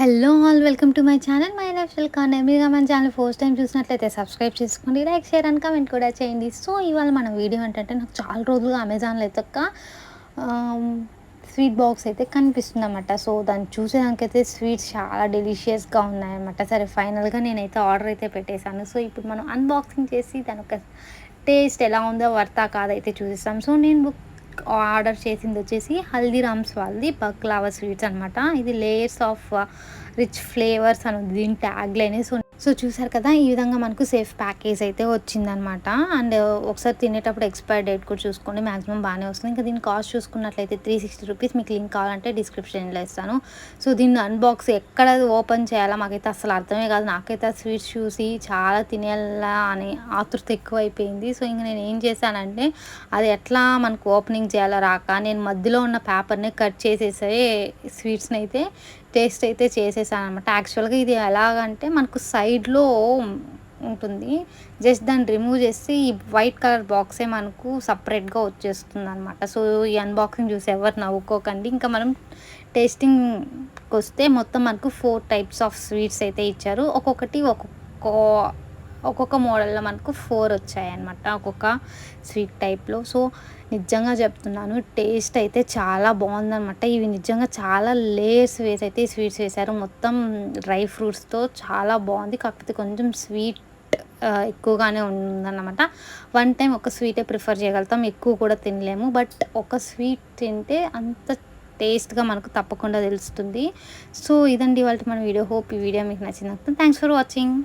Hello all welcome to my channel my life style corner. మీరు మన channel first time చూసినట్లయితే subscribe చేసుకోండి, like share and comment కూడా చేయండి. సో ఇవాళ మన వీడియో ఏంటంటే నాకు చాలా రోజులుగా అమెజాన్లో అయితే ఒక స్వీట్ బాక్స్ అయితే కనిపిస్తుంది అన్నమాట. సో దాన్ని చూసేదానికైతే స్వీట్స్ చాలా డెలిషియస్గా ఉన్నాయన్నమాట. సరే ఫైనల్గా నేనైతే ఆర్డర్ అయితే పెట్టేశాను. సో ఇప్పుడు మనం అన్బాక్సింగ్ చేసి దాని ఒక టేస్ట్ ఎలా ఉందో వర్తా కాదైతే చూసేస్తాం. సో నేను ఆర్డర్ చేసింది వచ్చేసి హల్దీరామ్స్ వాళ్ళది బక్లావా స్వీట్స్ అనమాట. ఇది లేయర్స్ ఆఫ్ రిచ్ ఫ్లేవర్స్ అని ఉంది దీని ట్యాగ్ లైన్. సో చూసారు కదా, ఈ విధంగా మనకు సేఫ్ ప్యాకేజ్ అయితే వచ్చిందనమాట. అండ్ ఒకసారి తినేటప్పుడు ఎక్స్పైర్ డేట్ కూడా చూసుకోండి, మాక్సిమం బాగానే వస్తుంది. ఇంకా దీని కాస్ట్ చూసుకున్నట్లయితే 360 రూపీస్. మీకు లింక్ కావాలంటే డిస్క్రిప్షన్లో ఇస్తాను. సో దీన్ని అన్బాక్స్ ఎక్కడ ఓపెన్ చేయాలా మాకైతే అసలు అర్థమే కాదు. నాకైతే ఆ స్వీట్స్ చూసి చాలా తినేలా అని ఆతృత ఎక్కువైపోయింది. సో ఇంక నేను ఏం చేశానంటే అది ఎట్లా మనకు ఓపెనింగ్ చేయాలో రాక నేను మధ్యలో ఉన్న పేపర్ని కట్ చేసేసే స్వీట్స్ని అయితే టేస్ట్ అయితే చేసేసాను అనమాట. యాక్చువల్గా ఇది ఎలాగంటే మనకు సైడ్లో ఉంటుంది, జస్ట్ దాన్ని రిమూవ్ చేసి ఈ వైట్ కలర్ బాక్సే మనకు సపరేట్గా వచ్చేస్తుంది అనమాట. సో ఈ అన్బాక్సింగ్ చూసి ఎవరు నవ్వుకోకండి. ఇంకా మనం టేస్టింగ్కి వస్తే మొత్తం మనకు 4 టైప్స్ ఆఫ్ స్వీట్స్ అయితే ఇచ్చారు. ఒక్కొక్కటి ఒక్కొక్క మోడల్లో మనకు 4 వచ్చాయన్నమాట, ఒక్కొక్క స్వీట్ టైప్లో. సో నిజంగా చెప్తున్నాను, టేస్ట్ అయితే చాలా బాగుందన్నమాట. ఇవి నిజంగా చాలా లేయర్స్ వేసి అయితే స్వీట్స్ వేశారు, మొత్తం డ్రై ఫ్రూట్స్తో చాలా బాగుంది. కాకపోతే కొంచెం స్వీట్ ఎక్కువగానే ఉందన్నమాట. వన్ టైం ఒక స్వీటే ప్రిఫర్ చేయగలుగుతాం, ఎక్కువ కూడా తినలేము. బట్ ఒక స్వీట్ తింటే అంత టేస్ట్గా మనకు తప్పకుండా తెలుస్తుంది. సో ఇదండి ఇవాళ మన వీడియో. హోప్ ఈ వీడియో మీకు నచ్చింది. Thanks for watching.